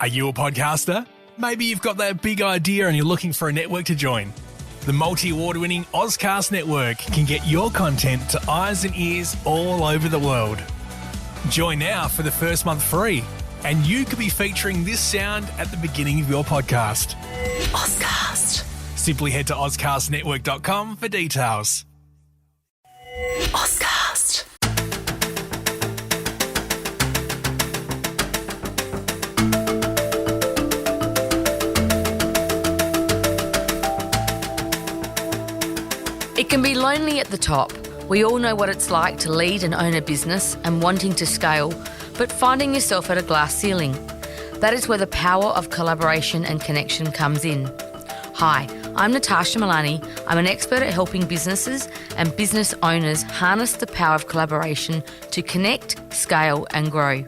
Are you a podcaster? Maybe you've got that big idea and you're looking for a network to join. The multi-award-winning Ozcast Network can get your content to eyes and ears all over the world. Join now for the first month free, and you could be featuring this sound at the beginning of your podcast. Ozcast. Simply head to ozcastnetwork.com for details. Ozcast. It can be lonely at the top. We all know what it's like to lead and own a business and wanting to scale, but finding yourself at a glass ceiling. That is where the power of collaboration and connection comes in. Hi, I'm Natasha Milani. I'm an expert at helping businesses and business owners harness the power of collaboration to connect, scale and grow.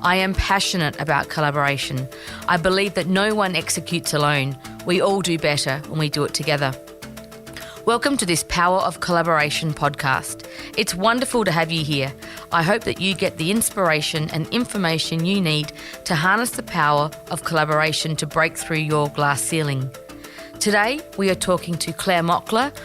I am passionate about collaboration. I believe that no one executes alone. We all do better when we do it together. Welcome to this Power of Collaboration podcast. It's wonderful to have you here. I hope that you get the inspiration and information you need to harness the power of collaboration to break through your glass ceiling. Today, we are talking to Clare Mockler,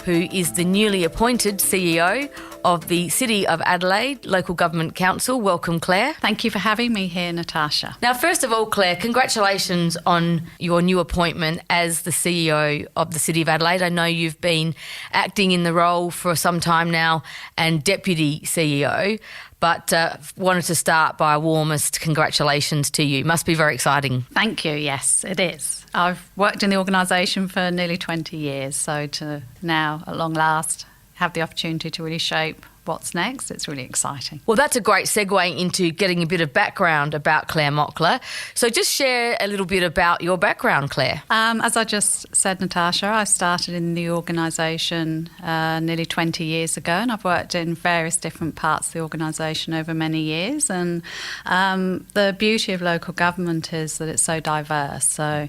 who is the newly appointed CEO of the City of Adelaide Local Government Council. Welcome, Clare. Thank you for having me here, Natasha. Now, first of all, Clare, congratulations on your new appointment as the CEO of the City of Adelaide. I know you've been acting in the role for some time now and Deputy CEO, but wanted to start by a warmest congratulations to you. Must be very exciting. Thank you. Yes, it is. I've worked in the organisation for nearly 20 years, so to now, at long last, have the opportunity to really shape what's next, it's really exciting. Well, that's a great segue into getting a bit of background about Clare Mockler. So just share a little bit about your background, Clare. As I just said, Natasha, I started in the organisation nearly 20 years ago, and I've worked in various different parts of the organisation over many years. And the beauty of local government is that it's so diverse. So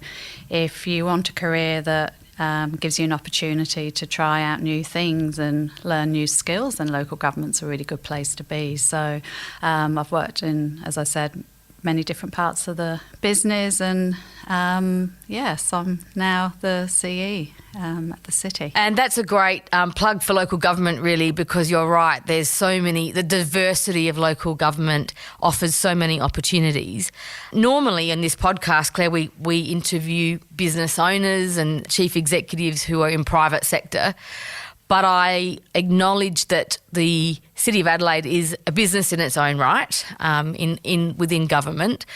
if you want a career that gives you an opportunity to try out new things and learn new skills, then local government's a really good place to be. So I've worked in, as I said, many different parts of the business, and yes, I'm now the CE at the city. And that's a great plug for local government, really, because you're right, there's so many, the diversity of local government offers so many opportunities. Normally in this podcast, Clare, we interview business owners and chief executives who are in private sector, but I acknowledge that the City of Adelaide is a business in its own right, within government,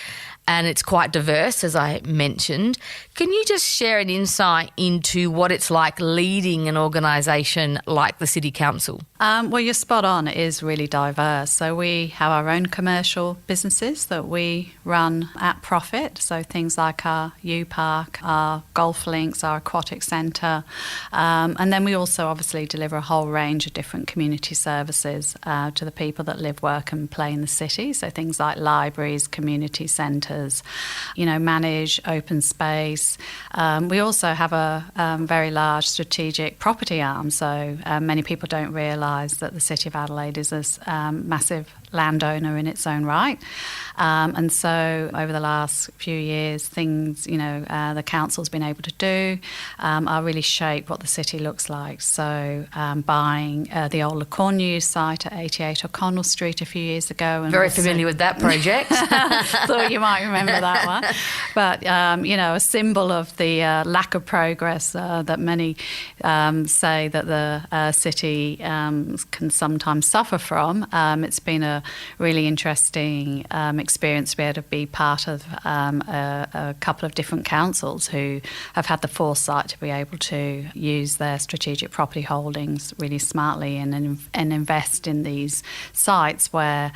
and it's quite diverse, as I mentioned. Can you just share an insight into what it's like leading an organisation like the City Council? Well, you're spot on. It is really diverse. So we have our own commercial businesses that we run at profit. So things like our U-Park, our golf links, our aquatic centre. And then we also obviously deliver a whole range of different community services to the people that live, work and play in the city. So things like libraries, community centres, manage open space. We also have a very large strategic property arm. So many people don't realise that the City of Adelaide is a massive landowner in its own right. And so over the last few years, things, the council's been able to do are really shape what the city looks like. So buying the old Lacornu site at 88 O'Connell Street a few years ago. And very familiar with that project. Thought you might remember that one. But, a symbol of the lack of progress that many say that the city can sometimes suffer from. It's been a really interesting experience to be able to be part of a couple of different councils who have had the foresight to be able to use their strategic property holdings really smartly and invest in these sites where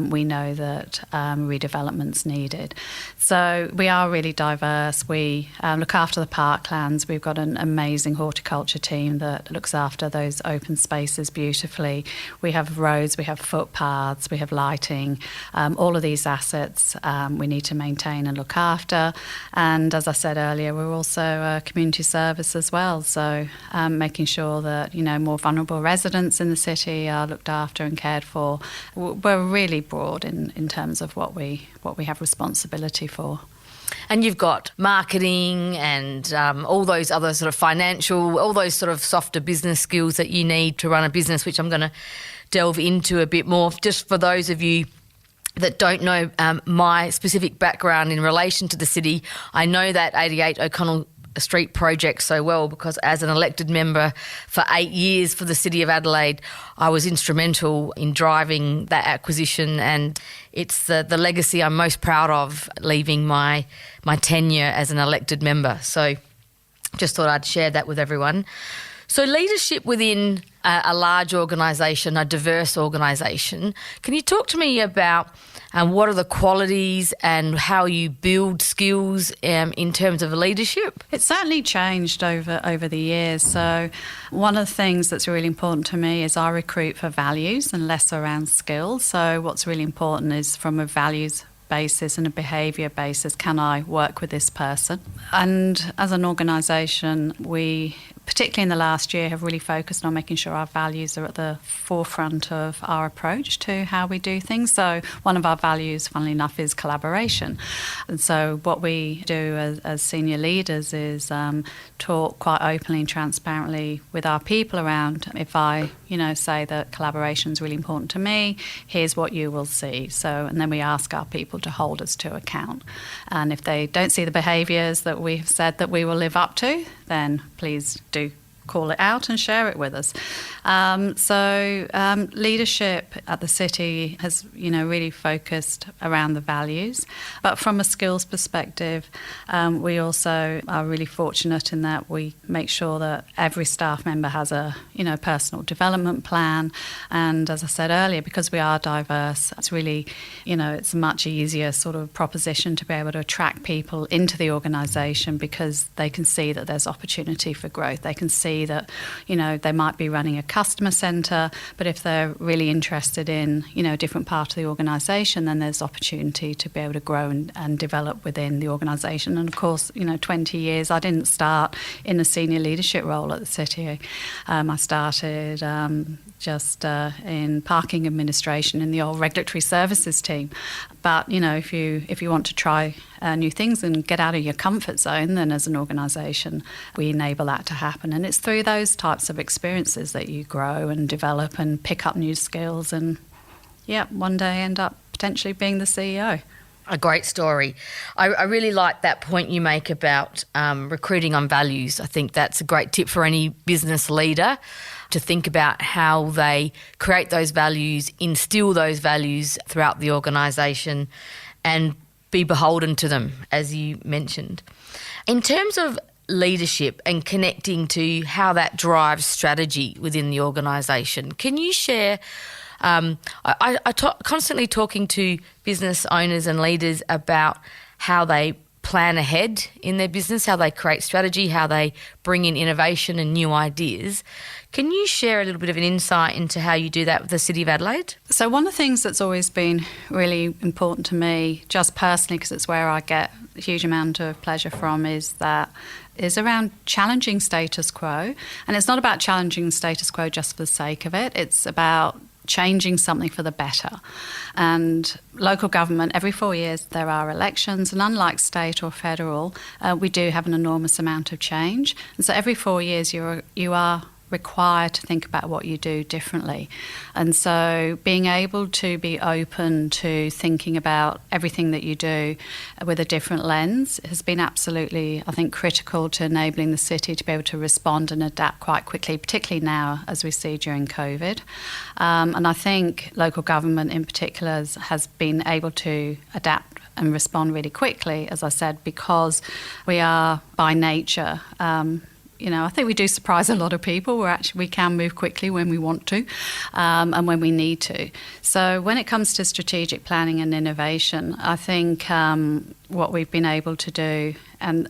we know that redevelopment's needed. So we are really diverse. We look after the parklands. We've got an amazing horticulture team that looks after those open spaces beautifully. We have roads, we have footpaths, baths, we have lighting. All of these assets we need to maintain and look after. And as I said earlier, we're also a community service as well. So making sure that, more vulnerable residents in the city are looked after and cared for. We're really broad in terms of what we have responsibility for. And you've got marketing and all those other sort of financial, all those sort of softer business skills that you need to run a business, which I'm going to delve into a bit more. Just for those of you that don't know my specific background in relation to the city, I know that 88 O'Connell Street project so well because as an elected member for 8 years for the City of Adelaide, I was instrumental in driving that acquisition, and it's the legacy I'm most proud of, leaving my tenure as an elected member. So just thought I'd share that with everyone. So leadership within a large organisation, a diverse organisation, can you talk to me about what are the qualities and how you build skills in terms of leadership? It's certainly changed over the years. So one of the things that's really important to me is I recruit for values and less around skills. So what's really important is from a values basis and a behaviour basis, can I work with this person? And as an organisation, we, particularly in the last year, have really focused on making sure our values are at the forefront of our approach to how we do things. So one of our values, funnily enough, is collaboration. And so what we do as senior leaders is talk quite openly and transparently with our people around, if I, say that collaboration is really important to me, here's what you will see. So, and then we ask our people to hold us to account. And if they don't see the behaviours that we have said that we will live up to, then please do call it out and share it with us. Leadership at the city has, really focused around the values. But from a skills perspective, we also are really fortunate in that we make sure that every staff member has a, personal development plan. And as I said earlier, because we are diverse, it's really, it's a much easier sort of proposition to be able to attract people into the organisation because they can see that there's opportunity for growth. They can see that, they might be running a customer centre, but if they're really interested in, a different part of the organisation, then there's opportunity to be able to grow and develop within the organisation. And of course, 20 years, I didn't start in a senior leadership role at the city. I started in parking administration in the old regulatory services team. But, if you want to try new things and get out of your comfort zone, then as an organisation, we enable that to happen. And it's through those types of experiences that you grow and develop and pick up new skills and, one day end up potentially being the CEO. A great story. I really like that point you make about recruiting on values. I think that's a great tip for any business leader to think about how they create those values, instill those values throughout the organisation and be beholden to them, as you mentioned. In terms of leadership and connecting to how that drives strategy within the organisation, can you share... constantly talking to business owners and leaders about how they plan ahead in their business, how they create strategy, how they bring in innovation and new ideas. Can you share a little bit of an insight into how you do that with the City of Adelaide? So one of the things that's always been really important to me, just personally, because it's where I get a huge amount of pleasure from, is around challenging status quo. And it's not about challenging status quo just for the sake of it. It's about changing something for the better. And local government, every 4 years there are elections, and unlike state or federal, we do have an enormous amount of change. And so every 4 years you are required to think about what you do differently. And so being able to be open to thinking about everything that you do with a different lens has been absolutely, I think, critical to enabling the city to be able to respond and adapt quite quickly, particularly now as we see during COVID. And I think local government in particular has been able to adapt and respond really quickly, as I said, because we are by nature I think we do surprise a lot of people. We can move quickly when we want to and when we need to. So when it comes to strategic planning and innovation, I think what we've been able to do, and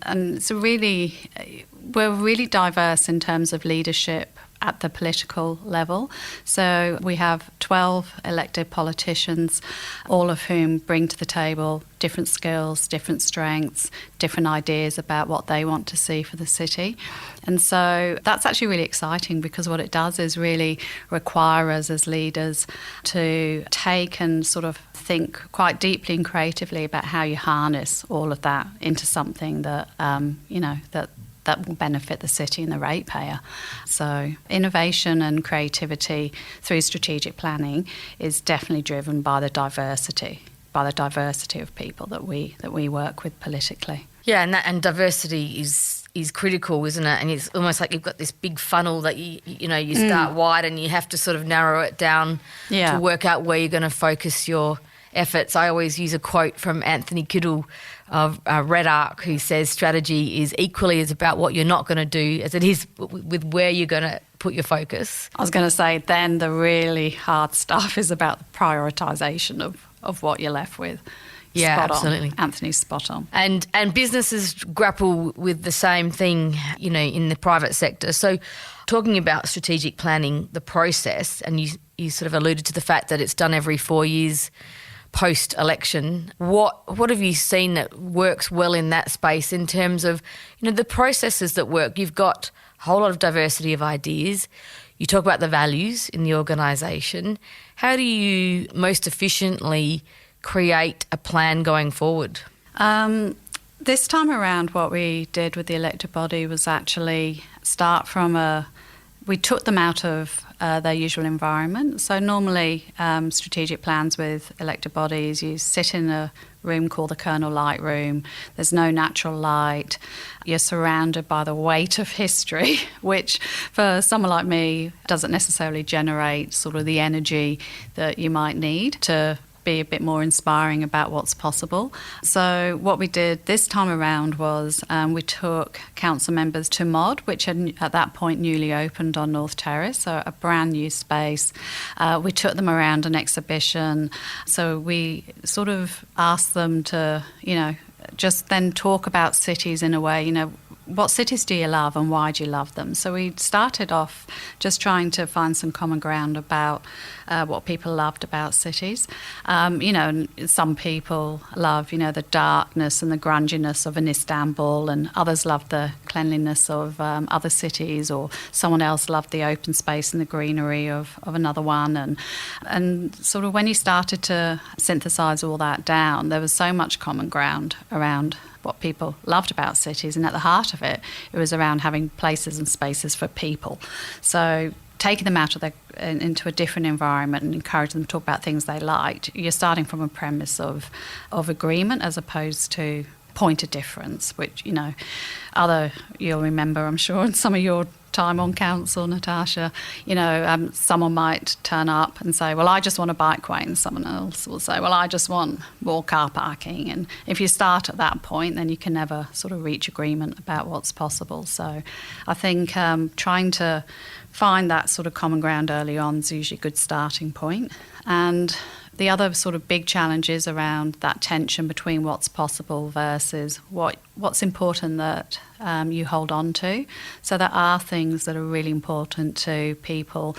we're really diverse in terms of leadership at the political level. So we have 12 elected politicians, all of whom bring to the table different skills, different strengths, different ideas about what they want to see for the city. And so that's actually really exciting, because what it does is really require us as leaders to take and sort of think quite deeply and creatively about how you harness all of that into something that, that will benefit the city and the ratepayer. So innovation and creativity through strategic planning is definitely driven by the diversity of people that we work with politically. Yeah, and diversity is critical, isn't it? And it's almost like you've got this big funnel that you start wide and you have to sort of narrow it down to work out where you're going to focus your efforts. I always use a quote from Anthony Kittle of Red Arc, who says strategy is equally as about what you're not going to do as it is with where you're going to put your focus. I was going to say then the really hard stuff is about the prioritisation of what you're left with. Yeah, spot absolutely. On. Anthony's spot on. And businesses grapple with the same thing, in the private sector. So talking about strategic planning, the process, and you sort of alluded to the fact that it's done every 4 years post-election. What have you seen that works well in that space in terms of, the processes that work? You've got a whole lot of diversity of ideas. You talk about the values in the organisation. How do you most efficiently create a plan going forward? This time around, what we did with the elected body was actually start from we took them out of their usual environment. So normally strategic plans with elected bodies, you sit in a room called the Colonel Light Room. There's no natural light. You're surrounded by the weight of history, which for someone like me doesn't necessarily generate sort of the energy that you might need to be a bit more inspiring about what's possible. So what we did this time around was we took council members to MOD, which had at that point newly opened on North Terrace, so a brand new space. We took them around an exhibition. So we sort of asked them to, just then talk about cities in a way, what cities do you love and why do you love them? So we started off just trying to find some common ground about what people loved about cities. And some people love, the darkness and the grunginess of an Istanbul, and others love the cleanliness of other cities, or someone else loved the open space and the greenery of another one. And sort of when you started to synthesise all that down, there was so much common ground around what people loved about cities, and at the heart of it, it was around having places and spaces for people. So taking them out of into a different environment and encouraging them to talk about things they liked, you're starting from a premise of agreement as opposed to point of difference, which, you'll remember, I'm sure, in some of your time on council, Natasha, someone might turn up and say, well, I just want a bikeway, and someone else will say, well, I just want more car parking. And if you start at that point, then you can never sort of reach agreement about what's possible. So I think trying to find that sort of common ground early on is usually a good starting point. And the other sort of big challenge is around that tension between what's possible versus what's important that you hold on to. So there are things that are really important to people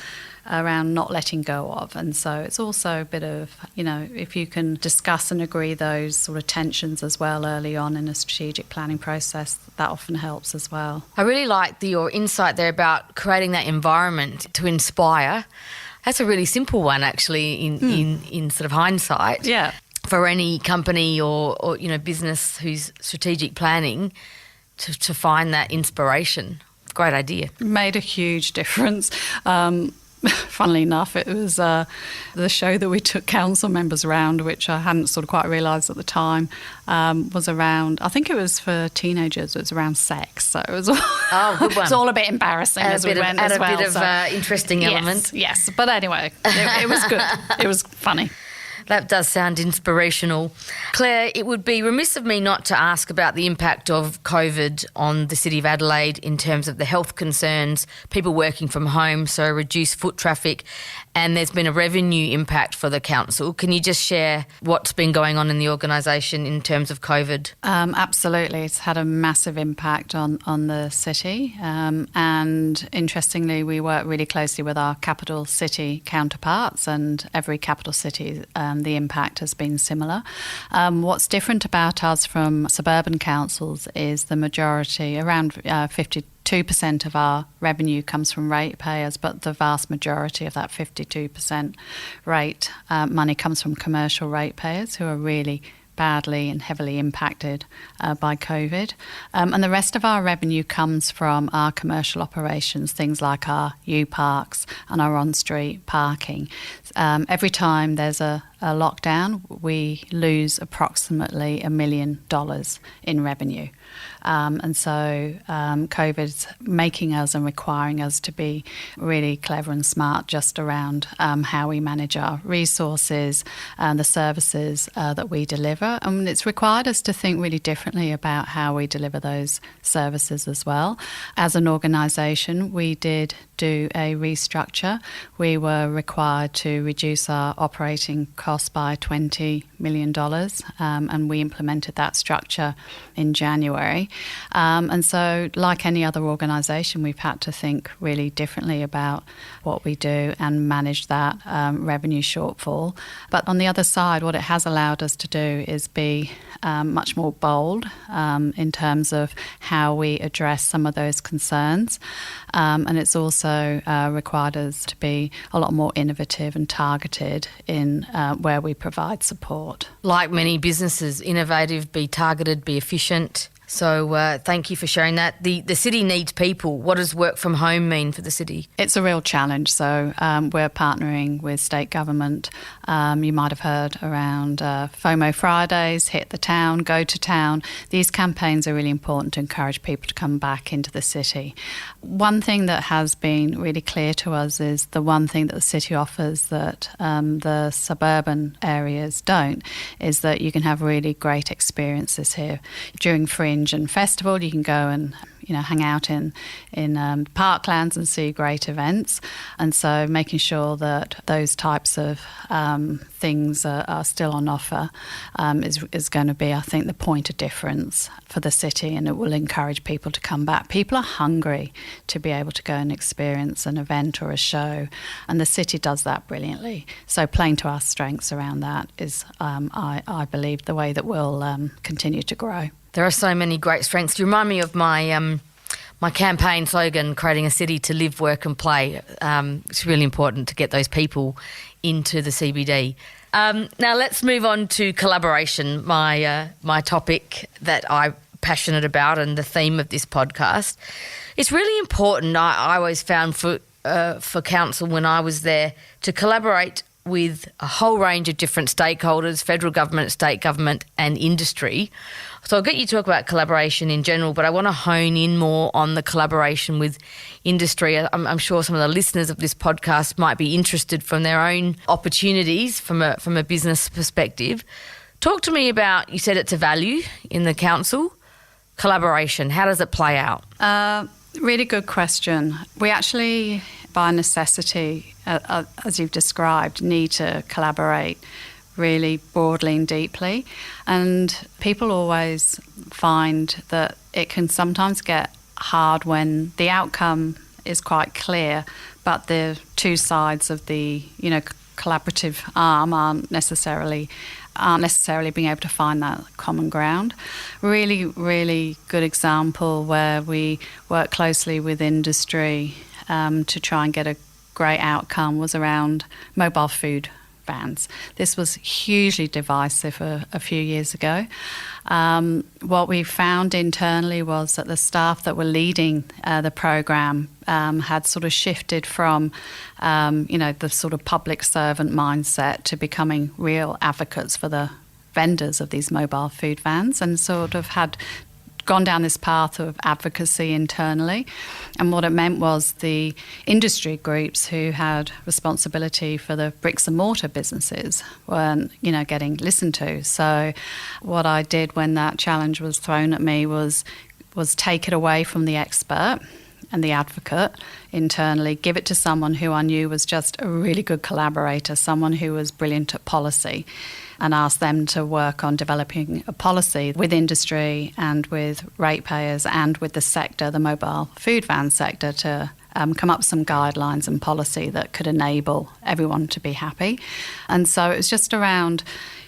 around not letting go of. And so it's also a bit of, if you can discuss and agree those sort of tensions as well early on in a strategic planning process, that often helps as well. I really like your insight there about creating that environment to inspire. That's a really simple one, actually, in sort of hindsight. Yeah. For any company or business who's strategic planning, to find that inspiration. Great idea. Made a huge difference. Funnily enough, it was the show that we took council members around, which I hadn't sort of quite realised at the time, was around, I think it was for teenagers, it was around sex. So it was all, good one. It was all a bit embarrassing as we went as well. A bit of interesting element. Yes, but anyway, it was good. It was funny. That does sound inspirational. Claire, it would be remiss of me not to ask about the impact of COVID on the City of Adelaide in terms of the health concerns, people working from home, so reduced foot traffic, and there's been a revenue impact for the council. Can you just share what's been going on in the organisation in terms of COVID? Absolutely. It's had a massive impact on the city. And interestingly, we work really closely with our capital city counterparts, and every capital city, the impact has been similar. What's different about us from suburban councils is the majority, around 52% of our revenue comes from ratepayers, but the vast majority of that 52% rate money comes from commercial ratepayers who are really badly and heavily impacted by COVID. And the rest of our revenue comes from our commercial operations, things like our U-Parks and our on-street parking. Every time there's a lockdown, we lose approximately $1 million in revenue. And so COVID's making us and requiring us to be really clever and smart just around how we manage our resources and the services that we deliver. And it's required us to think really differently about how we deliver those services as well. As an organisation, we did do a restructure. We were required to reduce our operating costs by $20 million, and we implemented that structure in January. And so, like any other organisation, we've had to think really differently about what we do and manage that revenue shortfall. But on the other side, what it has allowed us to do is be much more bold in terms of how we address some of those concerns. And it's also required us to be a lot more innovative and targeted in where we provide support. Like many businesses, innovative, be targeted, be efficient. So thank you for sharing that. The city needs people. What does work from home mean for the city? It's a real challenge. So we're partnering with state government. You might have heard around FOMO Fridays, Hit the Town, Go to Town. These campaigns are really important to encourage people to come back into the city. One thing that has been really clear to us is the one thing that the city offers that the suburban areas don't is that you can have really great experiences here. During Fringe and Festival, you can go and hang out in parklands and see great events. And so making sure that those types of things are still on offer is going to be, I think, the point of difference for the city, and it will encourage people to come back. People are hungry to be able to go and experience an event or a show, and the city does that brilliantly. So playing to our strengths around that is, I believe, the way that we'll continue to grow. There are so many great strengths. You remind me of my my campaign slogan, creating a city to live, work and play. It's really important to get those people into the CBD. Now let's move on to collaboration, my topic that I'm passionate about and the theme of this podcast. It's really important, I always found, for council when I was there, to collaborate with a whole range of different stakeholders, federal government, state government and industry. So I'll get you to talk about collaboration in general, but I want to hone in more on the collaboration with industry. I'm sure some of the listeners of this podcast might be interested from their own opportunities from a business perspective. Talk to me about, you said it's a value in the council, collaboration. How does it play out? Really good question. We actually, by necessity, as you've described, need to collaborate really broadly and deeply. And people always find that it can sometimes get hard when the outcome is quite clear, but the two sides of the collaborative arm aren't necessarily being able to find that common ground. Really, really good example where we work closely with industry to try and get a great outcome was around mobile food vans. This was hugely divisive a few years ago. What we found internally was that the staff that were leading the programme had sort of shifted from, the sort of public servant mindset to becoming real advocates for the vendors of these mobile food vans, and sort of had gone down this path of advocacy internally. And what it meant was the industry groups who had responsibility for the bricks and mortar businesses weren't, getting listened to. So what I did when that challenge was thrown at me was take it away from the expert and the advocate internally, give it to someone who I knew was just a really good collaborator, someone who was brilliant at policy, and ask them to work on developing a policy with industry and with ratepayers and with the sector, the mobile food van sector, to come up with some guidelines and policy that could enable everyone to be happy. And so it was just around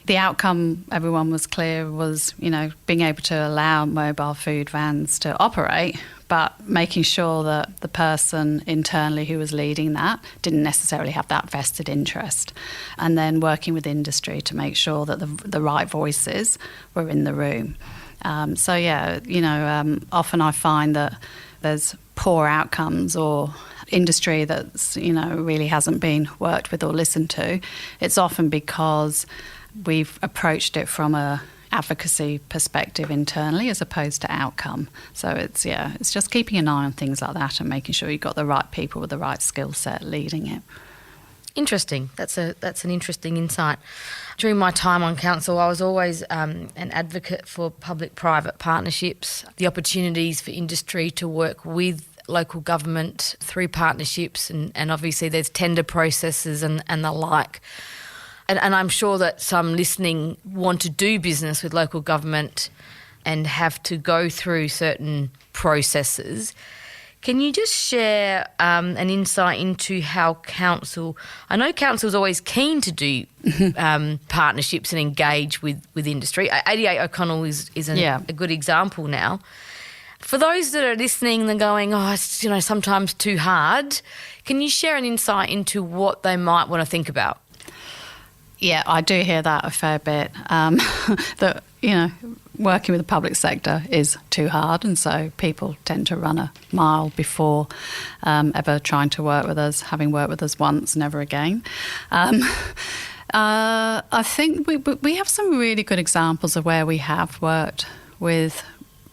the outcome, everyone was clear, was, being able to allow mobile food vans to operate, but making sure that the person internally who was leading that didn't necessarily have that vested interest. And then working with industry to make sure that the right voices were in the room. Often I find that there's poor outcomes or industry that's, really hasn't been worked with or listened to. It's often because we've approached it from a advocacy perspective internally as opposed to outcome. So it's just keeping an eye on things like that and making sure you've got the right people with the right skill set leading it. Interesting. That's an interesting insight. During my time on council, I was always an advocate for public-private partnerships, the opportunities for industry to work with local government through partnerships, and obviously there's tender processes and the like. And I'm sure that some listening want to do business with local government and have to go through certain processes. Can you just share an insight into how council... I know council's always keen to do partnerships and engage with industry. 88 O'Connell is a good example now. For those that are listening and going, it's sometimes too hard, can you share an insight into what they might want to think about? Yeah, I do hear that a fair bit, that, working with the public sector is too hard, and so people tend to run a mile before ever trying to work with us, having worked with us once, never again. I think we have some really good examples of where we have worked with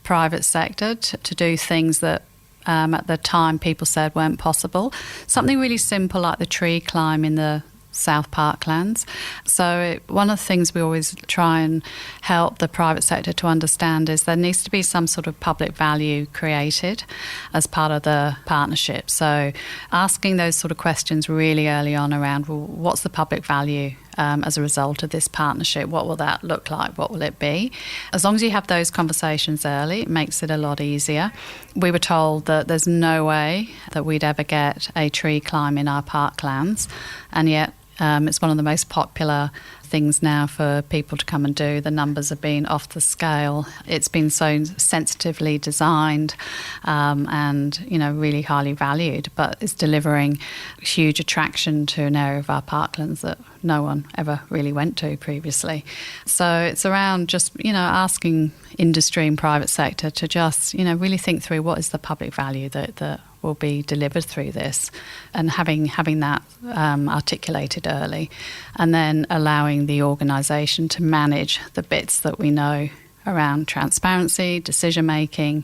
private sector to do things that at the time people said weren't possible. Something really simple like the tree climb in the South Parklands. So one of the things we always try and help the private sector to understand is there needs to be some sort of public value created as part of the partnership. So asking those sort of questions really early on around, well, what's the public value as a result of this partnership? What will that look like? What will it be? As long as you have those conversations early, it makes it a lot easier. We were told that there's no way that we'd ever get a tree climb in our parklands, and yet it's one of the most popular things now for people to come and do. The numbers have been off the scale. It's been so sensitively designed and, really highly valued, but it's delivering huge attraction to an area of our parklands that no one ever really went to previously. So it's around just, asking industry and private sector to just, really think through what is the public value that will be delivered through this, and having that articulated early, and then allowing the organisation to manage the bits that we know around transparency, decision making,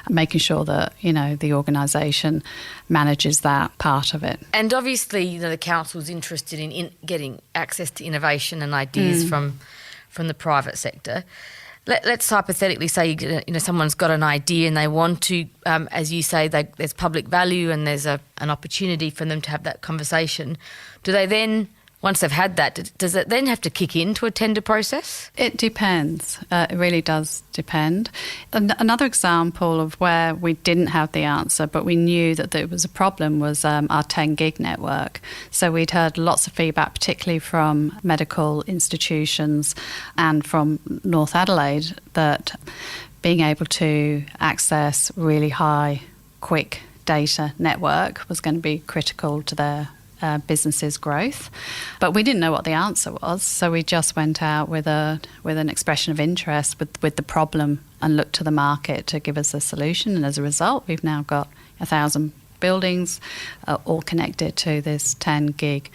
making sure that the organisation manages that part of it. And obviously, the council's interested in getting access to innovation and ideas from the private sector. Let's hypothetically say someone's got an idea and they want to, as you say, there's public value and there's an opportunity for them to have that conversation. Do they then, once they've had that, does it then have to kick into a tender process? It depends. It really does depend. Another example of where we didn't have the answer, but we knew that there was a problem, was our 10 gig network. So we'd heard lots of feedback, particularly from medical institutions and from North Adelaide, that being able to access really high, quick data network was going to be critical to their business's growth. But we didn't know what the answer was, so we just went out with an expression of interest with the problem and looked to the market to give us a solution. And as a result, we've now got 1,000 buildings, all connected to this 10 gig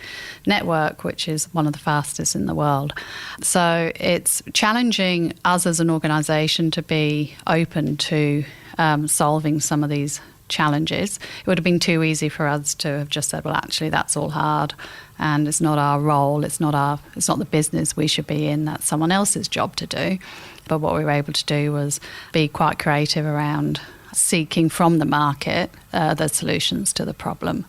network, which is one of the fastest in the world. So it's challenging us as an organisation to be open to solving some of these challenges. It would have been too easy for us to have just said, well, actually, that's all hard and it's not our role, it's not the business we should be in, that's someone else's job to do. But what we were able to do was be quite creative around seeking from the market the solutions to the problem.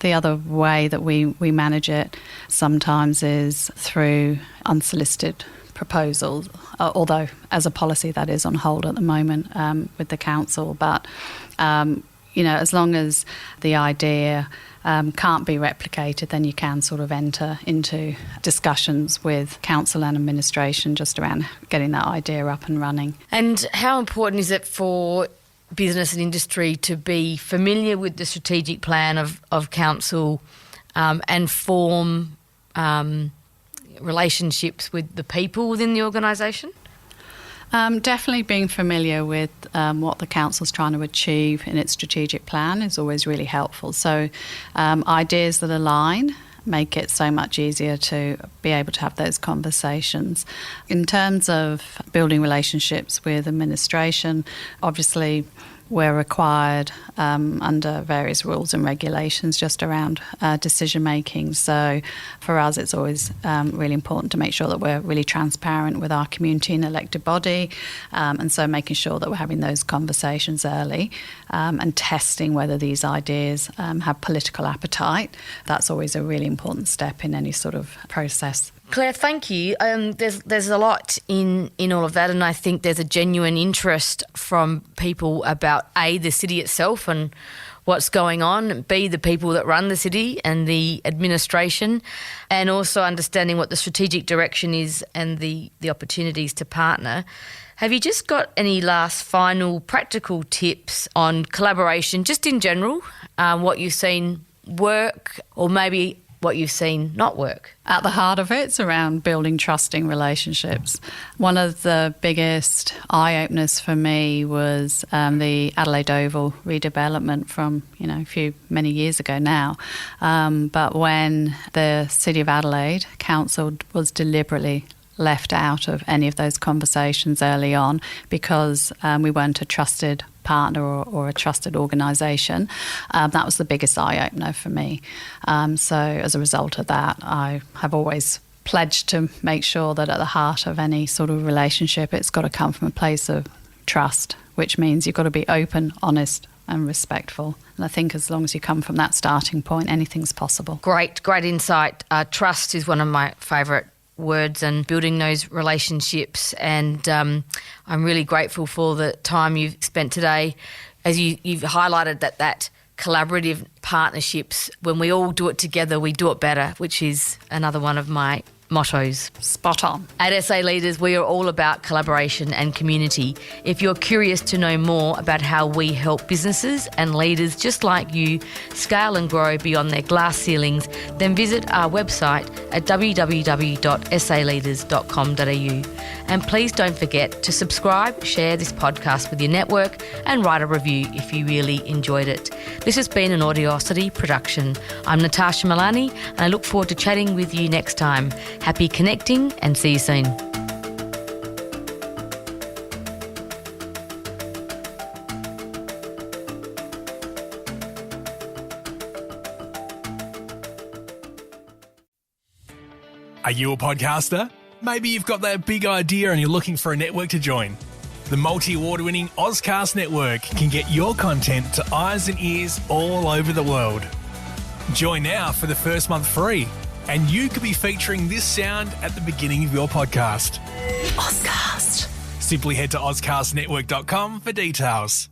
The other way that we manage it sometimes is through unsolicited proposals, although as a policy that is on hold at the moment with the council. But, as long as the idea can't be replicated, then you can sort of enter into discussions with council and administration just around getting that idea up and running. And how important is it for business and industry to be familiar with the strategic plan of council and form relationships with the people within the organisation? Definitely being familiar with what the council's trying to achieve in its strategic plan is always really helpful. So ideas that align make it so much easier to be able to have those conversations. In terms of building relationships with administration, obviously we're required under various rules and regulations just around decision making. So for us, it's always really important to make sure that we're really transparent with our community and elected body, and so making sure that we're having those conversations early and testing whether these ideas have political appetite. That's always a really important step in any sort of process. Claire, thank you. There's a lot in all of that, and I think there's a genuine interest from people about A, the city itself and what's going on, B, the people that run the city and the administration, and also understanding what the strategic direction is and the opportunities to partner. Have you just got any last final practical tips on collaboration, just in general, what you've seen work or maybe what you've seen not work? At the heart of it, it's around building trusting relationships. One of the biggest eye-openers for me was the Adelaide Oval redevelopment from, many years ago now. But when the City of Adelaide Council was deliberately left out of any of those conversations early on because we weren't a trusted partner or a trusted organisation. That was the biggest eye-opener for me. So as a result of that, I have always pledged to make sure that at the heart of any sort of relationship, it's got to come from a place of trust, which means you've got to be open, honest and respectful. And I think as long as you come from that starting point, anything's possible. Great insight. Trust is one of my favourite words, and building those relationships, and I'm really grateful for the time you've spent today as you've highlighted that collaborative partnerships, when we all do it together we do it better, which is another one of my mottos. Spot on. At SA Leaders, we are all about collaboration and community. If you're curious to know more about how we help businesses and leaders just like you scale and grow beyond their glass ceilings, then visit our website at www.saleaders.com.au. And please don't forget to subscribe, share this podcast with your network and write a review if you really enjoyed it. This has been an Audiosity production. I'm Natasha Milani and I look forward to chatting with you next time. Happy connecting and see you soon. Are you a podcaster? Maybe you've got that big idea and you're looking for a network to join. The multi-award-winning Ozcast network can get your content to eyes and ears all over the world. Join now for the first month free, and you could be featuring this sound at the beginning of your podcast. Ozcast. Simply head to ozcastnetwork.com for details.